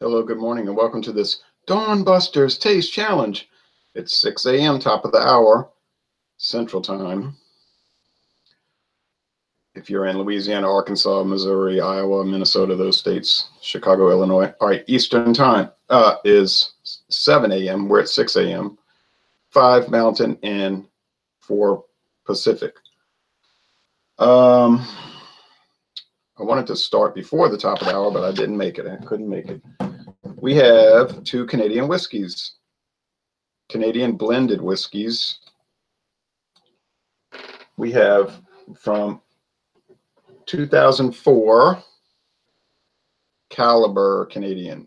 Hello, good morning, and welcome to this Dawn Busters Taste Challenge. It's 6 a.m., top of the hour, Central Time. If you're in Louisiana, Arkansas, Missouri, Iowa, Minnesota, those states, Chicago, Illinois. All right, Eastern Time is 7 a.m. We're at 6 a.m., 5 Mountain, and 4 Pacific. I wanted to start before the top of the hour, but I didn't make it. I couldn't make it. We have 2 Canadian whiskeys, Canadian blended whiskeys. We have from 2004 Caliber Canadian.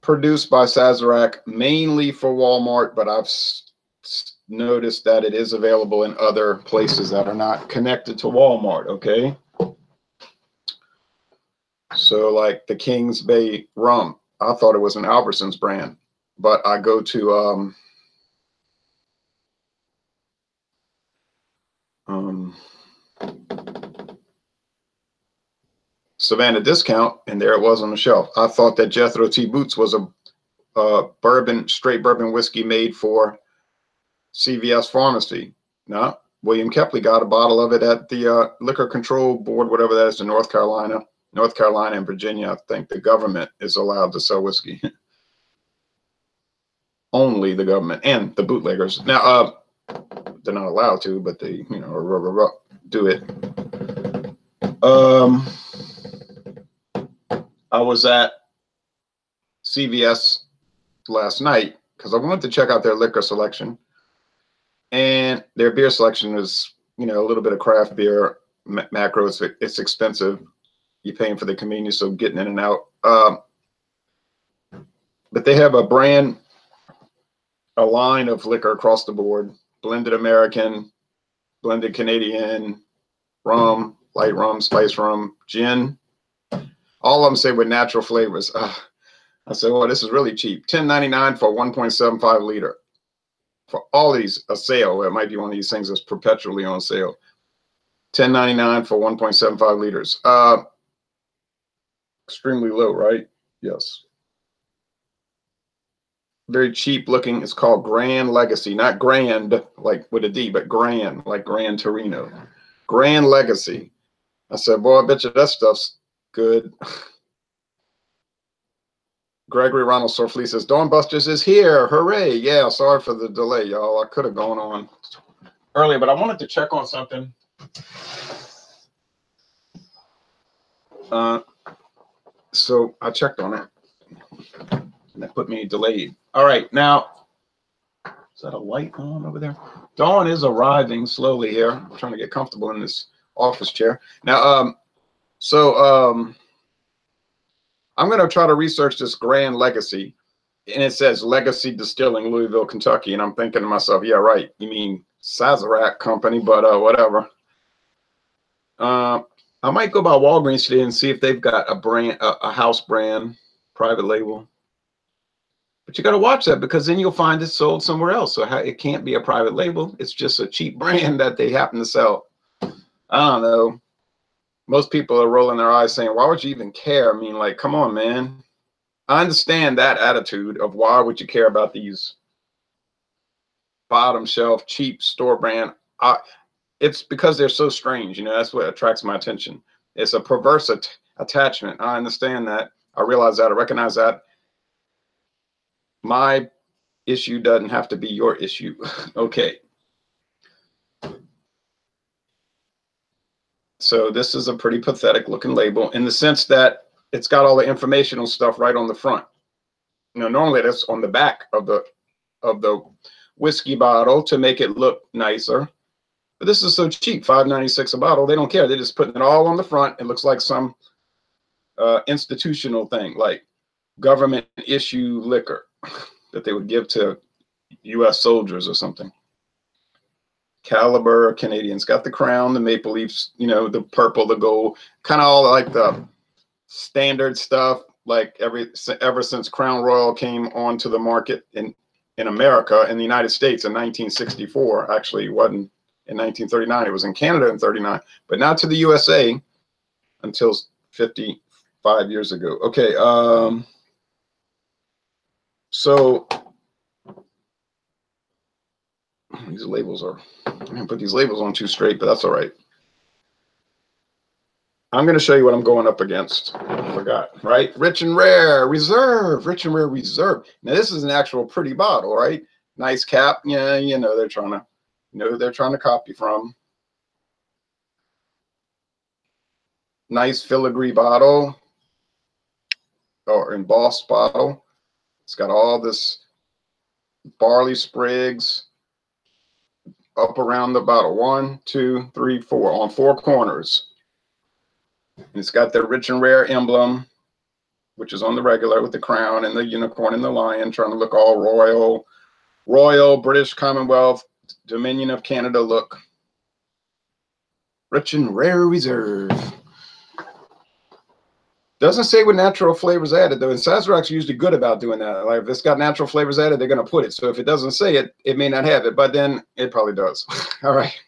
Produced by Sazerac, mainly for Walmart, but I've noticed that it is available in other places that are not connected to Walmart, okay? So like the Kings Bay rum, I thought it was an Albertsons brand, but I go to Savannah Discount, and there it was on the shelf. I thought that Jethro T. Boots was a bourbon, straight bourbon whiskey made for CVS Pharmacy. No, William Kepley got a bottle of it at the Liquor Control Board, whatever that is, in North Carolina and Virginia. I think the government is allowed to sell whiskey. Only the government and the bootleggers. Now, they're not allowed to, but they, do it. I was at CVS last night because I wanted to check out their liquor selection, and their beer selection is, a little bit of craft beer, macro. It's expensive. You're paying for the convenience of getting in and out. But they have a line of liquor across the board: blended American, blended Canadian, rum, light rum, spice rum, gin. All of them say with natural flavors. I said, well, this is really cheap. $10.99 for 1.75 liter. For all these, a sale. It might be one of these things that's perpetually on sale. $10.99 for 1.75 liters. Extremely low, right? Yes. Very cheap looking. It's called Grand Legacy. Not grand, like with a D, but Grand, like Gran Torino. Grand Legacy. I said, boy, I bet you that stuff's good. Gregory Ronald Sorfleet says, Dawn Busters is here. Hooray. Yeah, sorry for the delay, y'all. I could have gone on earlier, but I wanted to check on something. So I checked on it, and that put me delayed. All right, now, is that a light on over there? Dawn is arriving slowly here. I'm trying to get comfortable in this office chair. Now, I'm going to try to research this Grand Legacy, and it says Legacy Distilling, Louisville, Kentucky. And I'm thinking to myself, yeah, right. You mean Sazerac Company, but whatever. I might go by Walgreens today and see if they've got a brand, a house brand, private label. But you got to watch that, because then you'll find it sold somewhere else. So it can't be a private label. It's just a cheap brand that they happen to sell. I don't know. Most people are rolling their eyes saying, why would you even care? I mean, like, come on, man. I understand that attitude of why would you care about these bottom shelf, cheap store brand. It's because they're so strange. That's what attracts my attention. It's a perverse attachment. I understand that. I realize that. I recognize that. My issue doesn't have to be your issue. Okay. So this is a pretty pathetic looking label in the sense that it's got all the informational stuff right on the front. Normally that's on the back of the whiskey bottle to make it look nicer. But this is so cheap, $5.96 a bottle. They don't care. They're just putting it all on the front. It looks like some institutional thing, like government issue liquor that they would give to U.S. soldiers or something. Caliber Canadians got the crown, the maple leaves, the purple, the gold, kind of all like the standard stuff. Like ever since Crown Royal came onto the market in America, in the United States in 1964, actually it wasn't in 1939. It was in Canada in 39, but not to the USA until 55 years ago. Okay, so these labels are, I'm gonna put these labels on too straight, but that's all right. I'm going to show you what I'm going up against. I forgot, right? Rich and Rare Reserve, Rich and Rare Reserve. Now this is an actual pretty bottle, right? Nice cap. Yeah, you know they're trying to, who they're trying to copy from. Nice filigree bottle, or embossed bottle. It's got all this barley sprigs up around the bottle. 1, 2, 3, 4 on 4 corners. It's got the Rich and Rare emblem, which is on the regular with the crown and the unicorn and the lion, trying to look all royal British Commonwealth, Dominion of Canada look. Rich and Rare Reserve. Doesn't say what natural flavors added though, and Sazerac's usually good about doing that. Like if it's got natural flavors added, they're going to put it. So if it doesn't say it, it may not have it, but then it probably does. All right.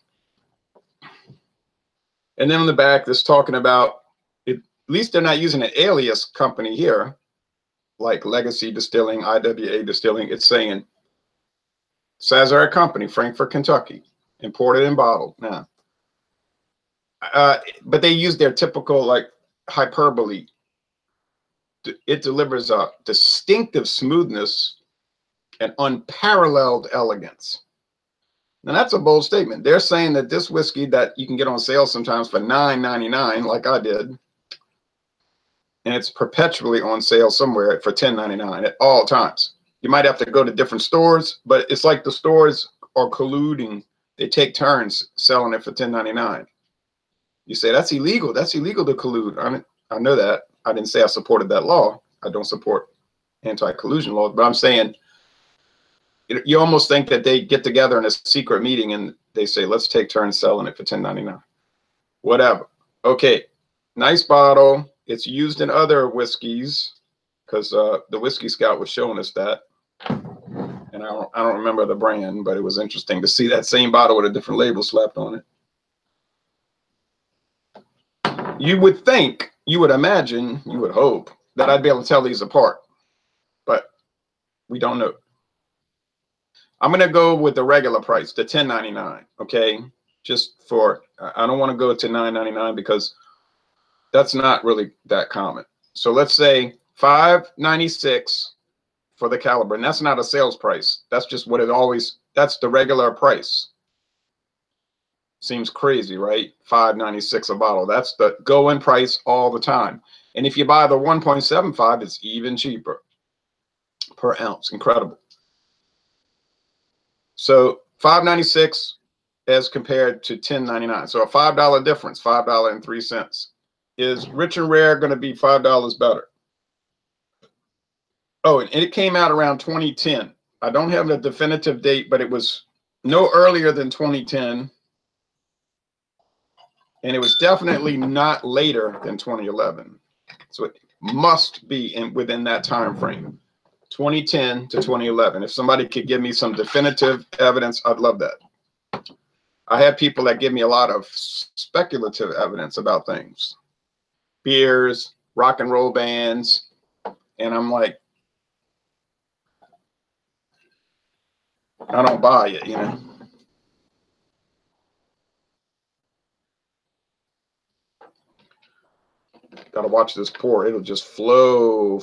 And then on the back, this talking about it. At least they're not using an alias company here, like Legacy Distilling, IWA Distilling. It's saying Sazerac Company, Frankfort, Kentucky, imported and bottled. Now, but they use their typical like hyperbole. It delivers a distinctive smoothness and unparalleled elegance. Now that's a bold statement. They're saying that this whiskey that you can get on sale sometimes for $9.99, like I did, and it's perpetually on sale somewhere for $10.99 at all times. You might have to go to different stores, but it's like the stores are colluding. They take turns selling it for $10.99. You say that's illegal. That's illegal to collude. I know that. I didn't say I supported that law. I don't support anti-collusion laws, but I'm saying you almost think that they get together in a secret meeting and they say, let's take turns selling it for $10.99. Whatever. Okay. Nice bottle. It's used in other whiskeys because the Whiskey Scout was showing us that. And I don't remember the brand, but it was interesting to see that same bottle with a different label slapped on it. You would think, you would imagine, you would hope that I'd be able to tell these apart, but we don't know. I'm going to go with the regular price, the $10.99. Okay. Just for, I don't want to go to $9.99 because that's not really that common. So let's say $5.96 for the caliber. And that's not a sales price. That's just what it always, that's the regular price. Seems crazy, right? $5.96 a bottle. That's the going price all the time. And if you buy the 1.75, it's even cheaper per ounce. Incredible. So $5.96 as compared to $10.99. So a $5 difference, $5.03. Is Rich and Rare going to be $5 better? Oh, and it came out around 2010. I don't have a definitive date, but it was no earlier than 2010. And it was definitely not later than 2011. So it must be within that time frame, 2010 to 2011. If somebody could give me some definitive evidence, I'd love that. I have people that give me a lot of speculative evidence about things, beers, rock and roll bands, and I'm like, I don't buy it, you know. Gotta watch this pour. It'll just flow.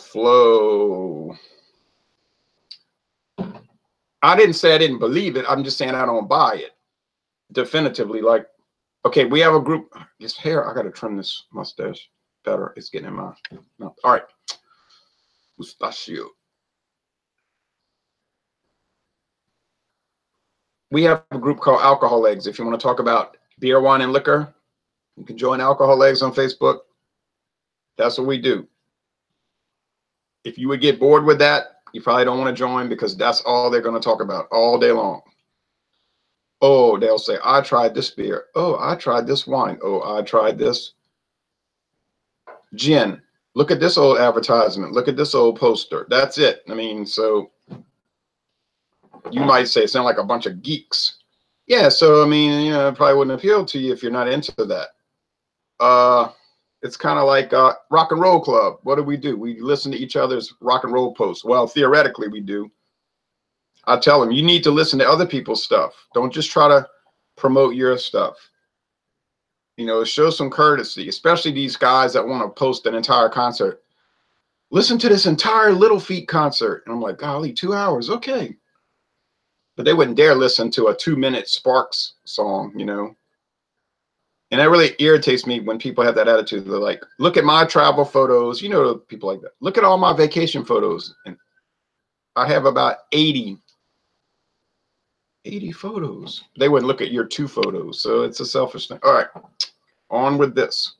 I didn't say I didn't believe it. I'm just saying I don't buy it definitively. Like, okay, we have a group. This hair, I gotta trim this mustache better. It's getting in my mouth. All right. Mustachio. We have a group called Alcohol Eggs. If you want to talk about beer, wine, and liquor, you can join Alcohol Eggs on Facebook. That's what we do. If you would get bored with that, you probably don't want to join because that's all they're going to talk about all day long. Oh, they'll say, I tried this beer. Oh, I tried this wine. Oh, I tried this gin. Look at this old advertisement. Look at this old poster. That's it. I mean, so you might say it sounds like a bunch of geeks. Yeah, so I mean, you know, it probably wouldn't appeal to you if you're not into that. It's kind of like rock and roll club. What do? We listen to each other's rock and roll posts. Well, theoretically, we do. I tell them, you need to listen to other people's stuff. Don't just try to promote your stuff. You know, show some courtesy, especially these guys that want to post an entire concert. Listen to this entire Little Feat concert. And I'm like, golly, 2 hours. Okay. But they wouldn't dare listen to a 2-minute Sparks song, you know. And that really irritates me when people have that attitude. They're like, look at my travel photos. You know, people like that. Look at all my vacation photos. And I have about 80 photos. They wouldn't look at your 2 photos. So it's a selfish thing. All right, on with this.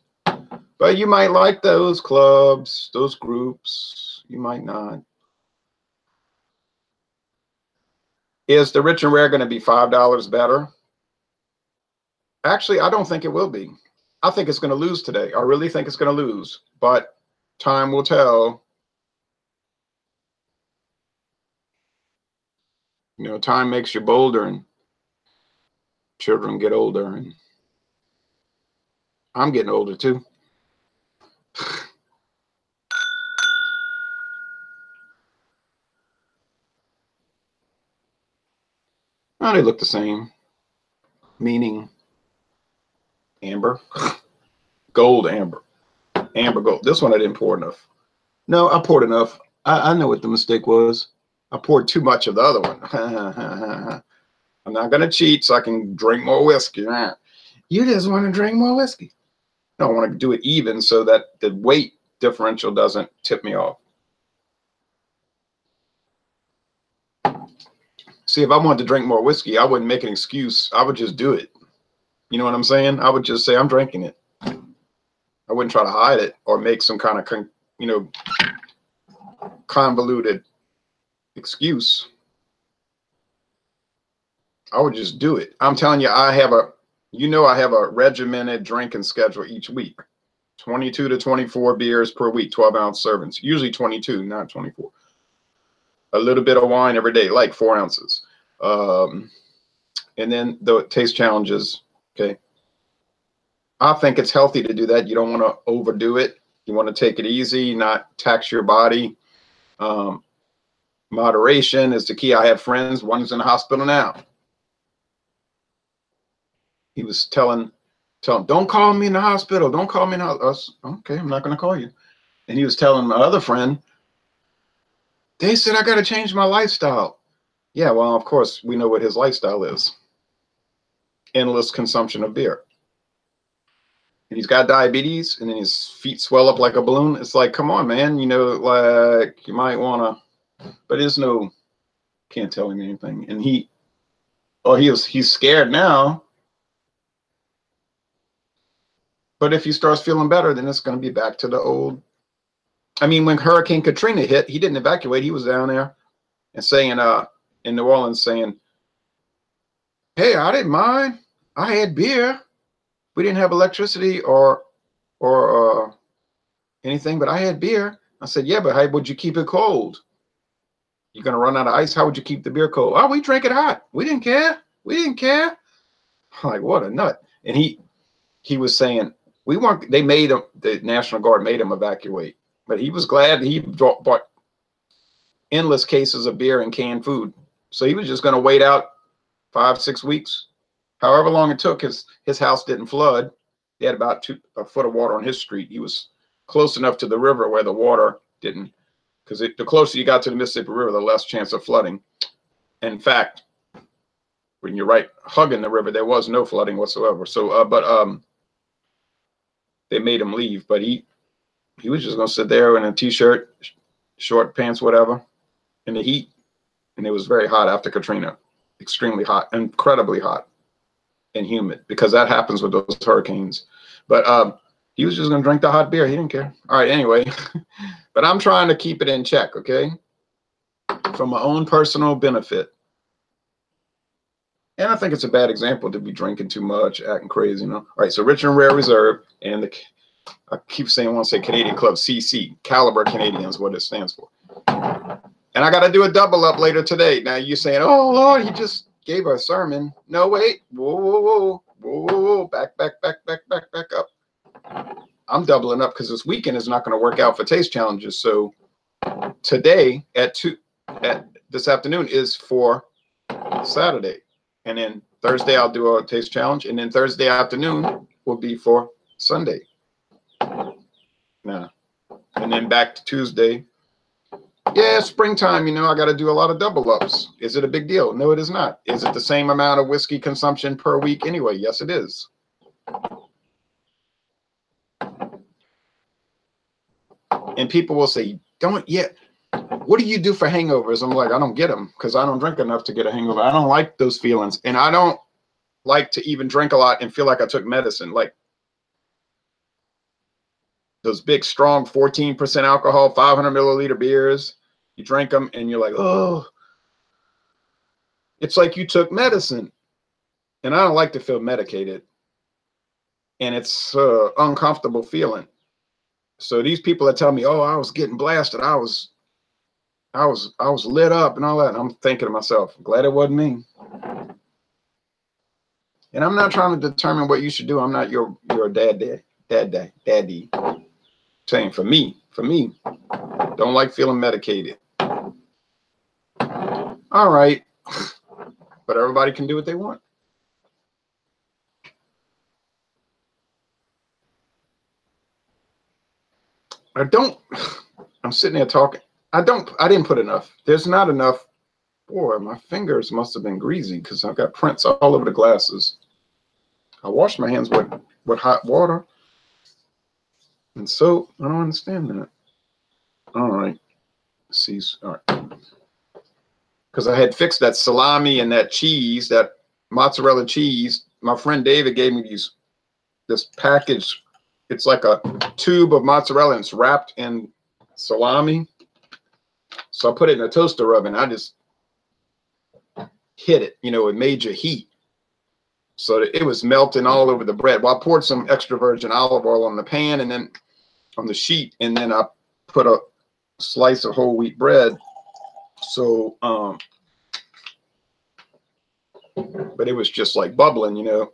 But you might like those clubs, those groups. You might not. Is the Rich and Rare going to be $5 better? Actually, I don't think it will be. I think it's going to lose today. I really think it's going to lose, but time will tell. You know, time makes you bolder, and children get older, and I'm getting older too. Oh, they look the same. Meaning amber. Gold, amber. Amber gold. This one I didn't pour enough. No, I poured enough. I know what the mistake was. I poured too much of the other one. I'm not going to cheat so I can drink more whiskey. You just want to drink more whiskey. No, I want to do it even so that the weight differential doesn't tip me off. See, if I wanted to drink more whiskey, I wouldn't make an excuse. I would just do it. You know what I'm saying? I would just say I'm drinking it. I wouldn't try to hide it or make some kind of, you know, convoluted excuse. I would just do it. I'm telling you, I have a regimented drinking schedule each week. 22 to 24 beers per week, 12-ounce servings. Usually 22, not 24. A little bit of wine every day, like 4 ounces. And then the taste challenges, okay? I think it's healthy to do that. You don't want to overdo it. You want to take it easy, not tax your body. Moderation is the key. I have friends, one's in the hospital now. He was telling, don't call me in the hospital. Don't call me in the hospital. Okay, I'm not going to call you. And he was telling my other friend, they said I got to change my lifestyle. Yeah, well, of course, we know what his lifestyle is. Endless consumption of beer. And he's got diabetes, and then his feet swell up like a balloon. It's like, come on, man. You know, like, you might want to, but there's no, can't tell him anything. And he's scared now. But if he starts feeling better, then it's going to be back to the old. I mean, when Hurricane Katrina hit, he didn't evacuate. He was down there and saying, in New Orleans, saying, hey, I didn't mind. I had beer. We didn't have electricity or anything, but I had beer. I said, yeah, but how would you keep it cold? You're going to run out of ice. How would you keep the beer cold? Oh, we drank it hot. We didn't care. We didn't care. I'm like, what a nut. And he was saying, they made him, the National Guard made him evacuate. But he was glad he bought endless cases of beer and canned food. So he was just going to wait out 5-6 weeks. However long it took, his house didn't flood. He had about a foot of water on his street. He was close enough to the river where the water didn't, because the closer you got to the Mississippi River, the less chance of flooding. In fact, when you're right hugging the river, there was no flooding whatsoever. So, they made him leave, but he was just going to sit there in a t-shirt, short pants, whatever, in the heat. And it was very hot after Katrina, extremely hot, incredibly hot and humid, because that happens with those hurricanes. But he was just going to drink the hot beer. He didn't care. All right, anyway, but I'm trying to keep it in check, okay, for my own personal benefit. And I think it's a bad example to be drinking too much, acting crazy, you know. All right, so Rich and Rare Reserve, and I keep saying, I want to say Canadian Club, CC, Caliber Canadian is what it stands for. And I got to do a double up later today. Now you're saying, oh, Lord, he just gave a sermon. No, wait. Whoa, whoa, whoa, whoa, whoa, whoa. Back up. I'm doubling up because this weekend is not going to work out for taste challenges. So today at this afternoon is for Saturday, and then Thursday I'll do a taste challenge, and then Thursday afternoon will be for Sunday. Nah. And then back to Tuesday. Yeah, springtime, you know, I got to do a lot of double ups. Is it a big deal? No, it is not. Is it the same amount of whiskey consumption per week anyway? Yes, it is. And people will say, don't yet. What do you do for hangovers? I'm like, I don't get them because I don't drink enough to get a hangover. I don't like those feelings. And I don't like to even drink a lot and feel like I took medicine. Like those big, strong 14% alcohol, 500 milliliter beers. You drink them and you're like, oh, it's like you took medicine. And I don't like to feel medicated. And it's an uncomfortable feeling. So these people that tell me, oh, I was getting blasted. I was lit up and all that. And I'm thinking to myself, glad it wasn't me. And I'm not trying to determine what you should do. I'm not your daddy. I'm saying for me, don't like feeling medicated. All right. But everybody can do what they want. I'm sitting there talking. I didn't put enough. There's not enough. Boy, my fingers must have been greasy because I've got prints all over the glasses. I washed my hands with hot water and soap. I don't understand that. All right. See, all right. Because I had fixed that salami and that cheese, that mozzarella cheese. My friend David gave me this package. It's like a tube of mozzarella and it's wrapped in salami. So I put it in a toaster oven. I just hit it, you know, with major heat. So that it was melting all over the bread. Well, I poured some extra virgin olive oil on the pan and then on the sheet. And then I put a slice of whole wheat bread. So, but it was just like bubbling, you know.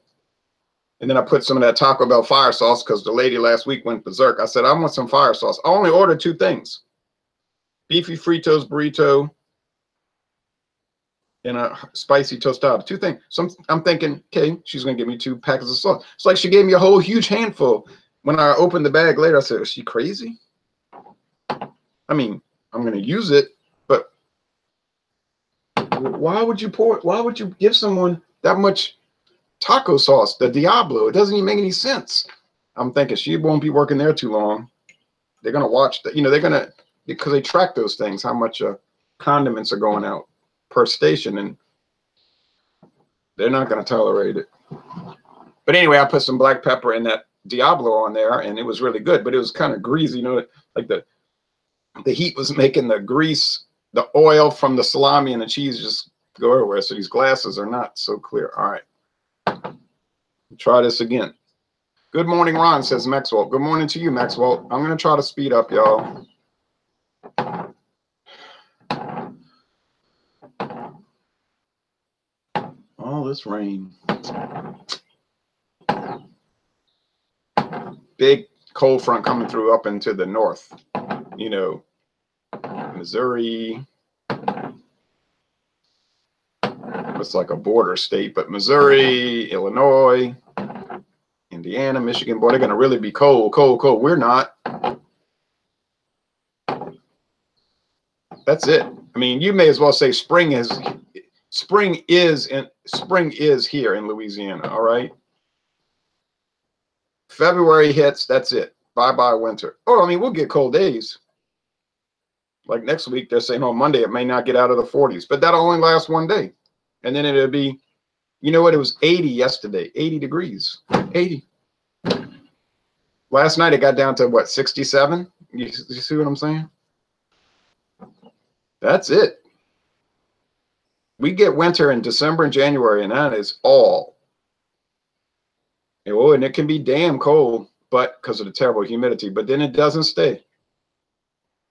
And then I put some of that Taco Bell fire sauce because the lady last week went berserk. I said, I want some fire sauce. I only ordered 2 things. Beefy Fritos burrito and a spicy tostada. 2 things. So I'm thinking, okay, she's going to give me 2 packets of sauce. It's like she gave me a whole huge handful. When I opened the bag later, I said, is she crazy? I mean, I'm going to use it, but why would you give someone that much taco sauce, the Diablo? It doesn't even make any sense. I'm thinking she won't be working there too long. They're going to watch that. You know, they're going to, because they track those things, how much condiments are going out per station, and they're not going to tolerate it. But anyway, I put some black pepper in that Diablo on there, and it was really good, but it was kind of greasy, you know, like the heat was making the grease, the oil from the salami and the cheese just go everywhere. So these glasses are not so clear. All right. Try this again. Good morning, Ron, says Maxwell. Good morning to you, Maxwell. I'm going to try to speed up, y'all. All this rain. Big cold front coming through up into the north. You know, Missouri. It's like a border state, but Missouri, Illinois, Indiana, Michigan, boy, they're going to really be cold, cold, cold. We're not. That's it. I mean, you may as well say spring is here in Louisiana, all right? February hits, that's it. Bye-bye winter. Oh, I mean, we'll get cold days. Like next week, they're saying on Monday, it may not get out of the 40s, but that'll only last one day. And then it'll be, you know what? It was 80 yesterday, 80 degrees, 80. Last night, it got down to what, 67? You see what I'm saying? That's it. We get winter in December and January, and that is all. Oh, and it can be damn cold, but because of the terrible humidity, but then it doesn't stay.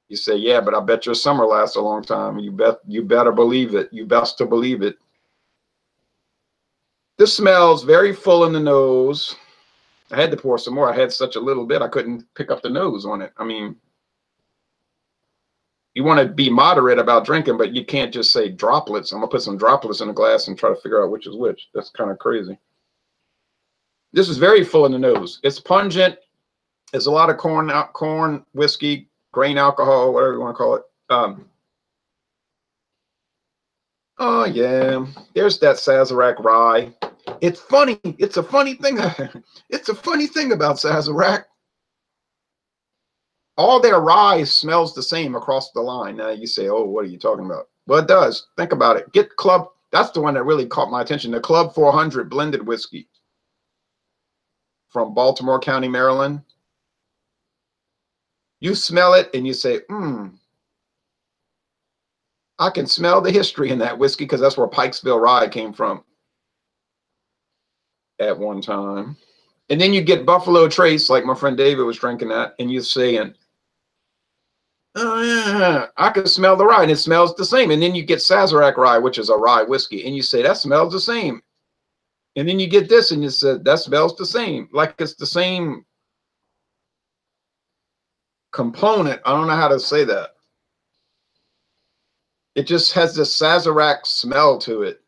You say, yeah, but I bet your summer lasts a long time. You better believe it. You best to believe it. This smells very full in the nose. I had to pour some more. I had such a little bit, I couldn't pick up the nose on it. I mean, you want to be moderate about drinking, but you can't just say droplets. I'm going to put some droplets in a glass and try to figure out which is which. That's kind of crazy. This is very full in the nose. It's pungent. There's a lot of corn whiskey, grain alcohol, whatever you want to call it. Oh, yeah. There's that Sazerac rye. It's funny. It's a funny thing. It's a funny thing about Sazerac. All their rye smells the same across the line. Now you say, oh, what are you talking about? Well, it does. Think about it. Get Club. That's the one that really caught my attention. The Club 400 blended whiskey from Baltimore County, Maryland. You smell it and you say, I can smell the history in that whiskey because that's where Pikesville rye came from at one time. And then you get Buffalo Trace, like my friend David was drinking that, and you're saying, oh, yeah, I can smell the rye, and it smells the same. And then you get Sazerac rye, which is a rye whiskey, and you say, that smells the same. And then you get this, and you say, that smells the same. Like it's the same component. I don't know how to say that. It just has this Sazerac smell to it.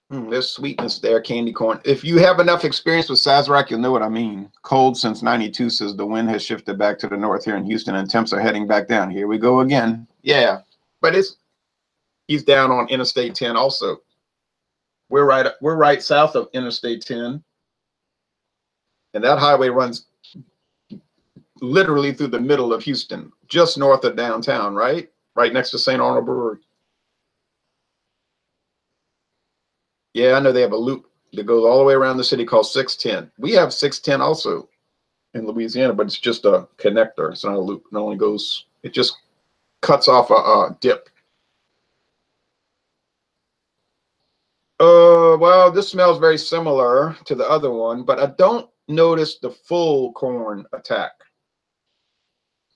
There's sweetness there, candy corn. If you have enough experience with Sazerac, you'll know what I mean. Cold since 92 says the wind has shifted back to the north here in Houston and temps are heading back down. Here we go again. Yeah, but he's down on Interstate 10 also. We're right south of Interstate 10. And that highway runs literally through the middle of Houston, just north of downtown, right? Right next to St. Arnold Brewery. Yeah, I know they have a loop that goes all the way around the city called 610. We have 610 also in Louisiana, but it's just a connector. It's not a loop. It only goes, it just cuts off a dip. Well, this smells very similar to the other one, but I don't notice the full corn attack.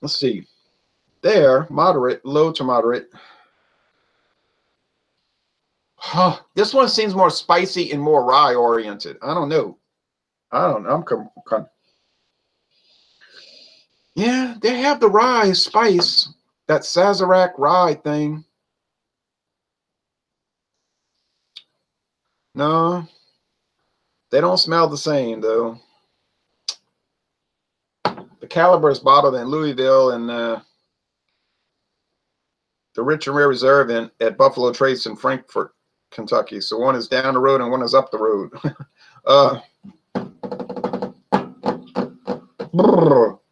Let's see. There, moderate, low to moderate. Huh. This one seems more spicy and more rye oriented. I don't know. Yeah, they have the rye spice, that Sazerac rye thing. No, they don't smell the same though. The caliber is bottled in Louisville and the Rich and Rare Reserve at Buffalo Trace in Frankfort, Kentucky. So one is down the road and one is up the road.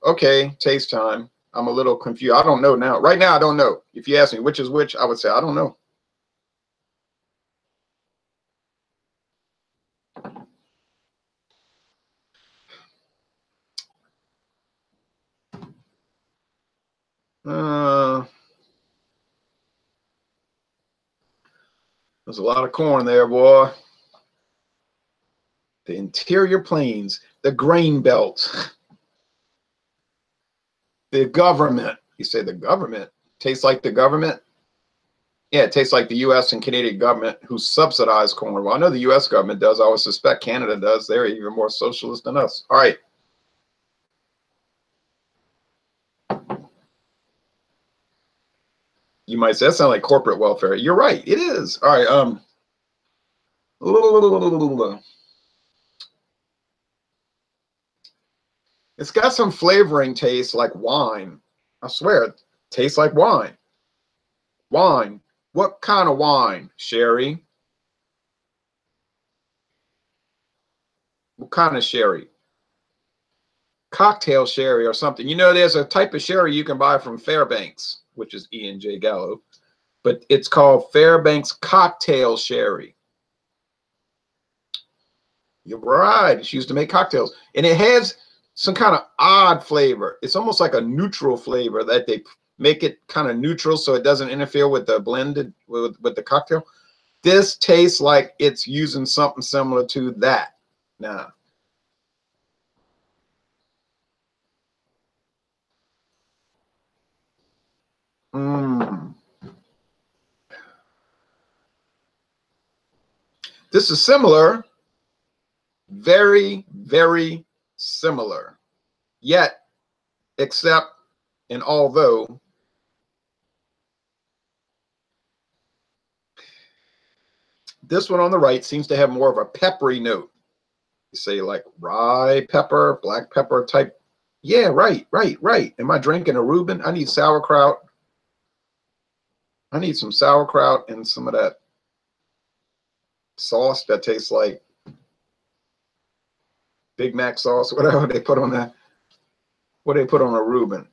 Okay, taste time. I'm a little confused. I don't know now. Right now, I don't know. If you ask me which is which, I would say I don't know. There's a lot of corn there, boy. The interior plains, the grain belt, the government. You say the government tastes like the government? Yeah, it tastes like the U.S. and Canadian government who subsidize corn. Well, I know the U.S. government does. I would suspect Canada does. They're even more socialist than us. All right. You might say that sounds like corporate welfare. You're right. It is. All right. It's got some flavoring taste like wine. I swear, it tastes like wine. Wine. What kind of wine? Sherry. What kind of sherry? Cocktail sherry or something. You know, there's a type of sherry you can buy from Fairbanks, which is E&J Gallo, but it's called Fairbanks cocktail sherry. You're right. It's used to make cocktails. And it has some kind of odd flavor. It's almost like a neutral flavor that they make it kind of neutral so it doesn't interfere with the blended, with the cocktail. This tastes like it's using something similar to that. Now, This is similar, very, very similar. Yet, except and although, this one on the right seems to have more of a peppery note. You say like rye pepper, black pepper type. Yeah, right. Am I drinking a Reuben? I need sauerkraut. I need some sauerkraut and some of that sauce that tastes like Big Mac sauce, whatever they put on that. What they put on a Reuben.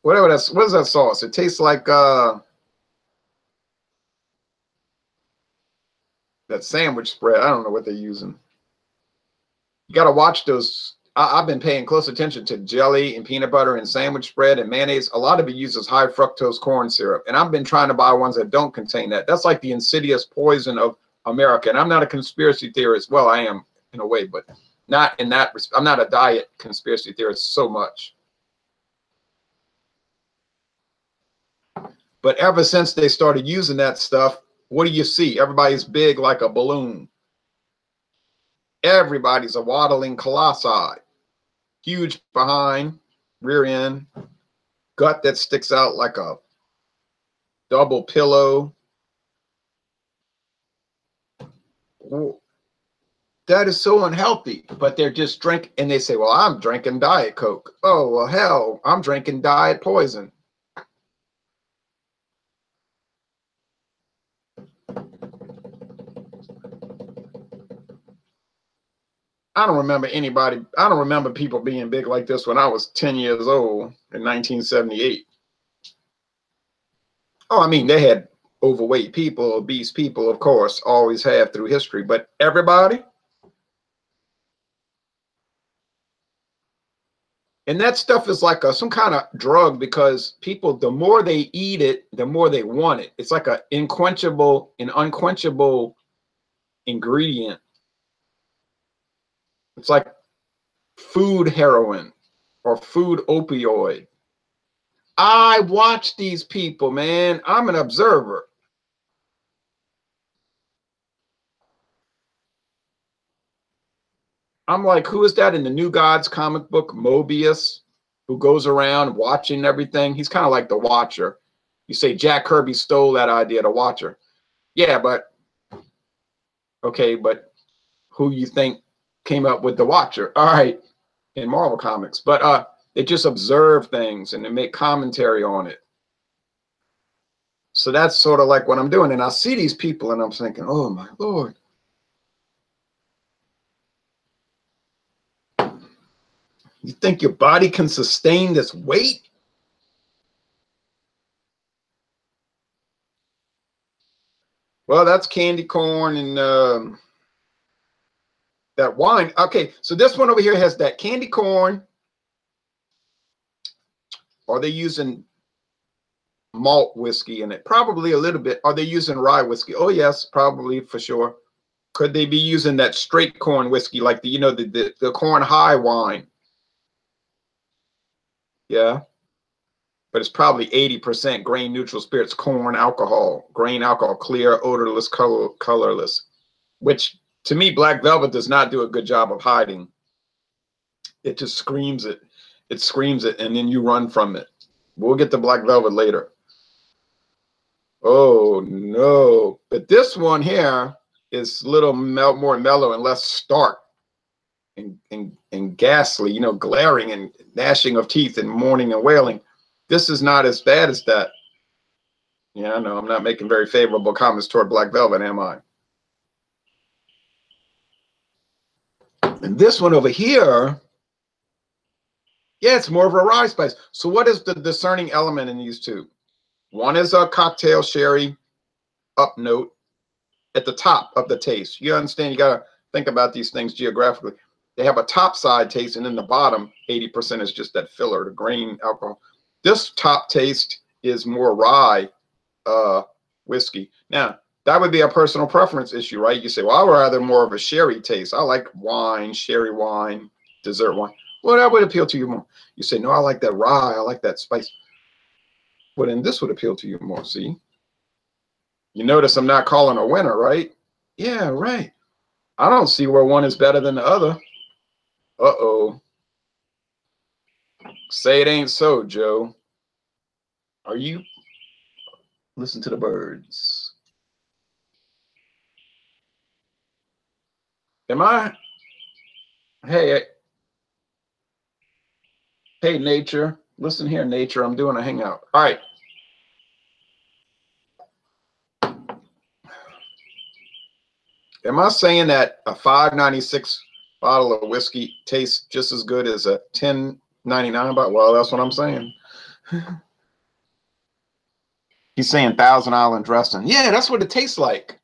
Whatever that's, what is that sauce? It tastes like that sandwich spread. I don't know what they're using. You got to watch those. I've been paying close attention to jelly and peanut butter and sandwich spread and mayonnaise. A lot of it uses high fructose corn syrup. And I've been trying to buy ones that don't contain that. That's like the insidious poison of America. And I'm not a conspiracy theorist. Well, I am in a way, but not in that. I'm not a diet conspiracy theorist so much. But ever since they started using that stuff, what do you see? Everybody's big like a balloon. Everybody's a waddling colossi. Huge behind, rear end, gut that sticks out like a double pillow. That is so unhealthy, but they're just drinking, and they say, well, I'm drinking Diet Coke. Oh, well, hell, I'm drinking Diet Poison. I don't remember people being big like this when I was 10 years old in 1978. Oh, I mean, they had overweight people, obese people, of course, always have through history, but everybody. And that stuff is like some kind of drug, because people, the more they eat it, the more they want it. It's like an unquenchable ingredient. It's like food heroin or food opioid. I watch these people, man. I'm an observer. I'm like, who is that in the New Gods comic book? Mobius, who goes around watching everything. He's kind of like the Watcher. You say Jack Kirby stole that idea, the Watcher. Yeah, but okay, but who you think came up with the Watcher? All right, in Marvel Comics. But they just observe things and they make commentary on it. So that's sort of like what I'm doing. And I see these people and I'm thinking, oh my Lord. You think your body can sustain this weight? Well, that's candy corn and that wine. Okay, so this one over here has that candy corn. Are they using malt whiskey in it? Probably a little bit. Are they using rye whiskey? Oh, yes, probably, for sure. Could they be using that straight corn whiskey, like the, you know, the corn high wine? Yeah. But it's probably 80% grain neutral spirits, corn alcohol, grain alcohol, clear, odorless, colorless, which to me, Black Velvet does not do a good job of hiding. It just screams it. It screams it, and then you run from it. We'll get to Black Velvet later. Oh, no. But this one here is a little more mellow and less stark and ghastly, you know, glaring and gnashing of teeth and mourning and wailing. This is not as bad as that. Yeah, I know. I'm not making very favorable comments toward Black Velvet, am I? And this one over here, yeah, it's more of a rye spice. So what is the discerning element in these two? One is a cocktail sherry up note at the top of the taste. You understand? You got to think about these things geographically. They have a top side taste, and then the bottom, 80% is just that filler, the grain alcohol. This top taste is more rye whiskey. Now, that would be a personal preference issue, right? You say, well, I would rather more of a sherry taste. I like wine, sherry wine, dessert wine. Well, that would appeal to you more. You say, no, I like that rye. I like that spice. Well, then this would appeal to you more, see? You notice I'm not calling a winner, right? Yeah, right. I don't see where one is better than the other. Uh-oh. Say it ain't so, Joe. Are you? Listen to the birds. Am I? Hey, hey, nature. Listen here, nature. I'm doing a hangout. All right. Am I saying that a $5.96 bottle of whiskey tastes just as good as a $10.99 bottle? Well, that's what I'm saying. He's saying Thousand Island dressing. Yeah, that's what it tastes like.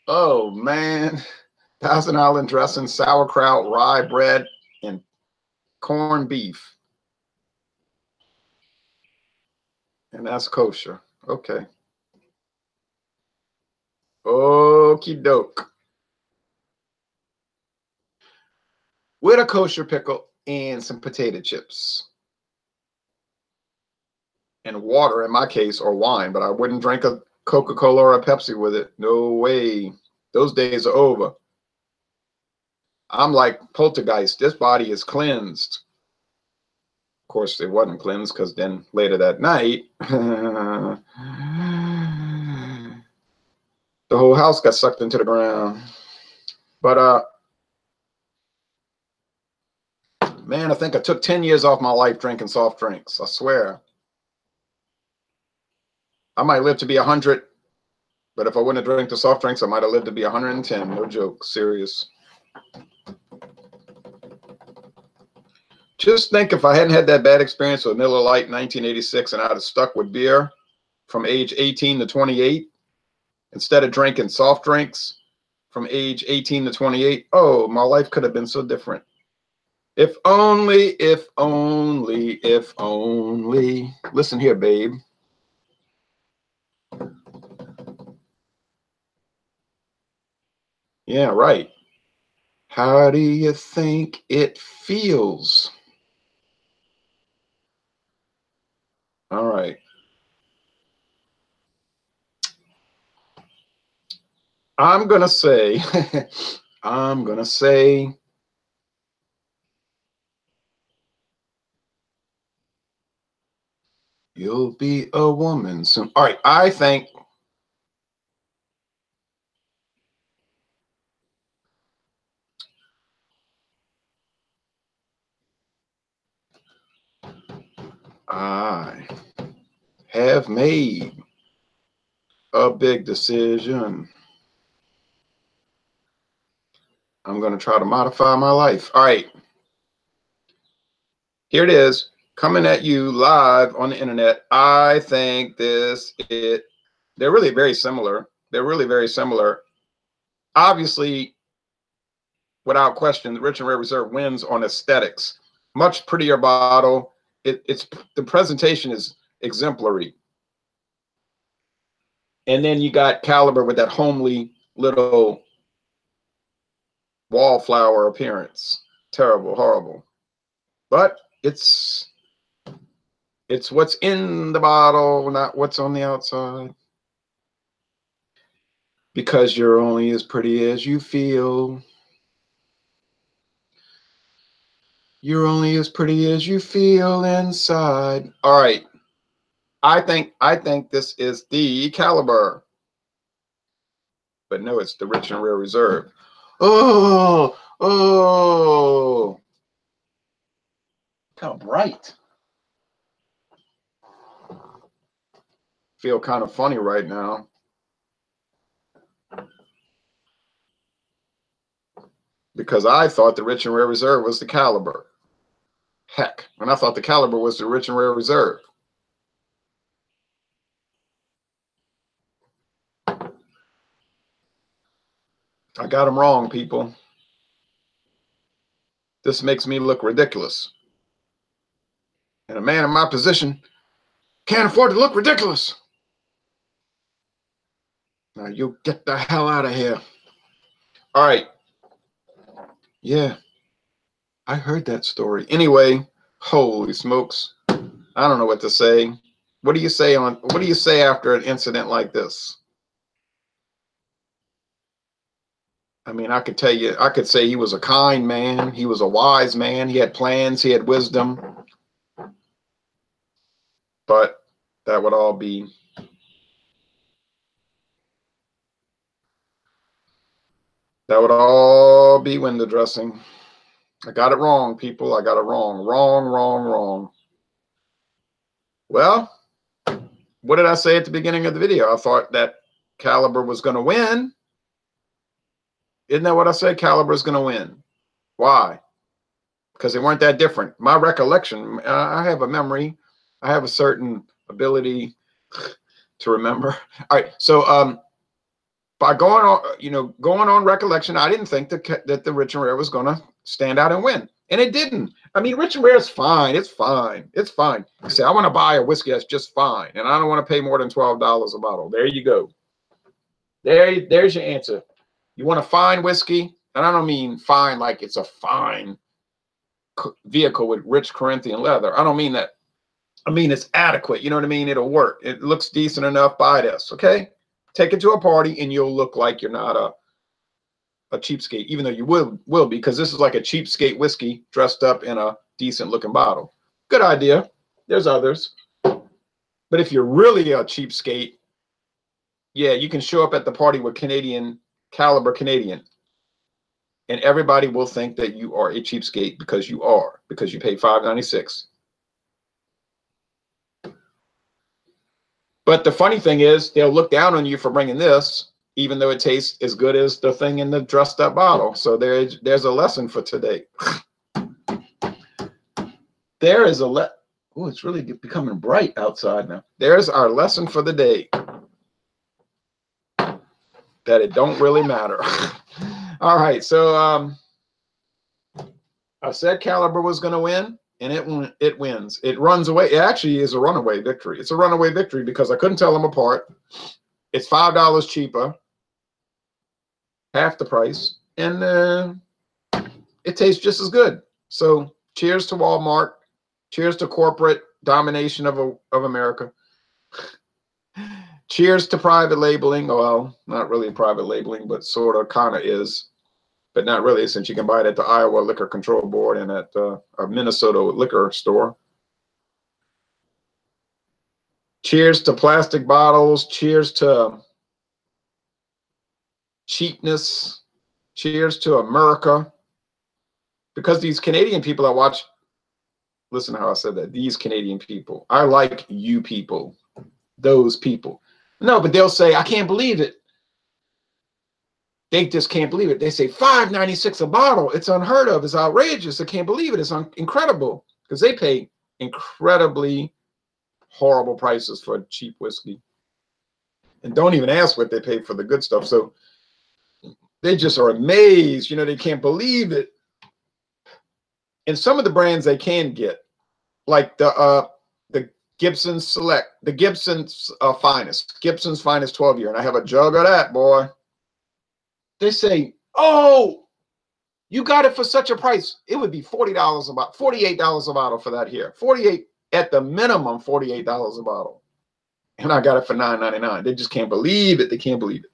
Oh, man. Thousand Island dressing, sauerkraut, rye bread, and corned beef. And that's kosher. Okay. Okie doke. With a kosher pickle and some potato chips. And water in my case, or wine, but I wouldn't drink a Coca-Cola or a Pepsi with it. No way. Those days are over. I'm like poltergeist. This body is cleansed. Of course, it wasn't cleansed because then later that night, the whole house got sucked into the ground. But man, I think I took 10 years off my life drinking soft drinks. I swear. I might live to be 100, but if I wouldn't have drank the soft drinks, I might have lived to be 110. No joke. Serious. Just think if I hadn't had that bad experience with Miller Lite in 1986 and I'd have stuck with beer from age 18 to 28 instead of drinking soft drinks from age 18 to 28, oh, my life could have been so different. If only, if only, if only. Listen here, babe. Yeah, right. How do you think it feels? All right. I'm going to say, I'm going to say, you'll be a woman soon. All right. I think I have made a big decision. I'm going to try to modify my life. All right. Here it is, coming at you live on the internet. I think they're really very similar. They're really very similar. Obviously, without question, the Rich and Rare Reserve wins on aesthetics. Much prettier bottle. It's the presentation is exemplary. And then you got Caliber with that homely little wallflower appearance. Terrible, horrible. But it's what's in the bottle, not what's on the outside. Because you're only as pretty as you feel. You're only as pretty as you feel inside. All right. I think this is the Caliber. But no, it's the Rich and Rare Reserve. Oh, oh. Look how bright. Feel kind of funny right now. Because I thought the Rich and Rare Reserve was the Caliber. Heck, and I thought the Caliber was the Rich and Rare Reserve. I got them wrong, people. This makes me look ridiculous. And a man in my position can't afford to look ridiculous. Now you get the hell out of here. All right. Yeah. I heard that story. Anyway, holy smokes. I don't know what to say. What do you say after an incident like this? I mean, I could tell you, I could say he was a kind man. He was a wise man. He had plans. He had wisdom. But that would all be window dressing. I got it wrong, people. I got it wrong. Wrong, wrong, wrong. Well, what did I say at the beginning of the video? I thought that Caliber was going to win. Isn't that what I said? Caliber is going to win. Why? Because they weren't that different. My recollection, I have a memory. I have a certain ability to remember. All right. So by going on, going on recollection, I didn't think that the Rich and Rare was going to stand out and win. And it didn't. I mean, Rich and Rare is fine. It's fine. It's fine. You say, I want to buy a whiskey that's just fine. And I don't want to pay more than $12 a bottle. There you go. There's your answer. You want a fine whiskey? And I don't mean fine like it's a fine vehicle with rich Corinthian leather. I don't mean that. I mean, it's adequate. You know what I mean? It'll work. It looks decent enough. Buy this. Okay. Take it to a party and you'll look like you're not a cheapskate, even though you will be, because this is like a cheapskate whiskey dressed up in a decent looking bottle. Good idea. There's others. But if you're really a cheapskate, yeah, you can show up at the party with Caliber Canadian. And everybody will think that you are a cheapskate because you paid $5.96. But the funny thing is, they'll look down on you for bringing this, even though it tastes as good as the thing in the dressed up bottle. So there's a lesson for today. There is a oh, it's really becoming bright outside now. There's our lesson for the day. That it don't really matter. All right, so I said Caliber was going to win, and it wins. It runs away. It actually is a runaway victory. It's a runaway victory because I couldn't tell them apart. It's $5 cheaper, half the price, and it tastes just as good. So cheers to Walmart. Cheers to corporate domination of America. Cheers to private labeling. Well, not really private labeling, but sort of kind of is. But not really, since you can buy it at the Iowa Liquor Control Board and at a Minnesota liquor store. Cheers to plastic bottles. Cheers to cheapness. Cheers to America. Because these Canadian people I watch, listen to how I said that, these Canadian people, I like you people, those people. No, but they'll say, I can't believe it. They just can't believe it. They say $5.96 a bottle. It's unheard of. It's outrageous. I can't believe it. It's incredible because they pay incredibly horrible prices for cheap whiskey. And don't even ask what they pay for the good stuff. So they just are amazed. You know, they can't believe it. And some of the brands they can get, like the Gibson Select, the Gibson's Finest, Gibson's Finest 12-year. And I have a jug of that, boy. They say, oh, you got it for such a price. It would be $40 a bottle, $48 a bottle for that here. 48 at the minimum, $48 a bottle. And I got it for $9.99. They just can't believe it. They can't believe it.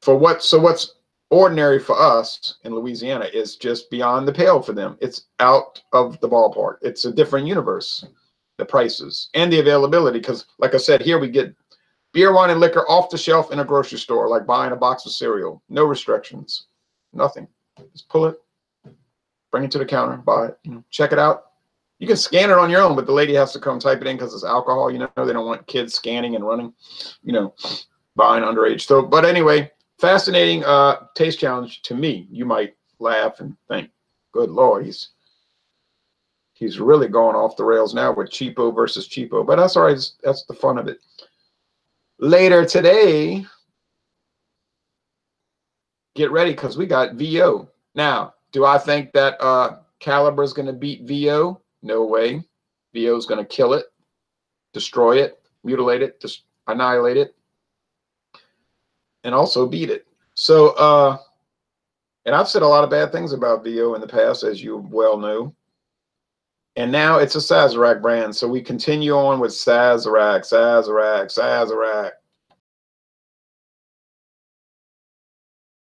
So what's ordinary for us in Louisiana is just beyond the pale for them. It's out of the ballpark. It's a different universe, the prices and the availability. Because like I said, here we get beer, wine, and liquor off the shelf in a grocery store, like buying a box of cereal. No restrictions, nothing. Just pull it, bring it to the counter, buy it, check it out. You can scan it on your own, but the lady has to come type it in because it's alcohol. You know, they don't want kids scanning and running, buying underage. So, but anyway, fascinating taste challenge to me. You might laugh and think, good Lord, he's really going off the rails now with cheapo versus cheapo. But that's all right. That's the fun of it. Later today, get ready because we got VO. Now, do I think that Caliber is going to beat VO? No way. VO is going to kill it, destroy it, mutilate it, annihilate it, and also beat it. So, and I've said a lot of bad things about VO in the past, as you well know. And now it's a Sazerac brand. So we continue on with Sazerac.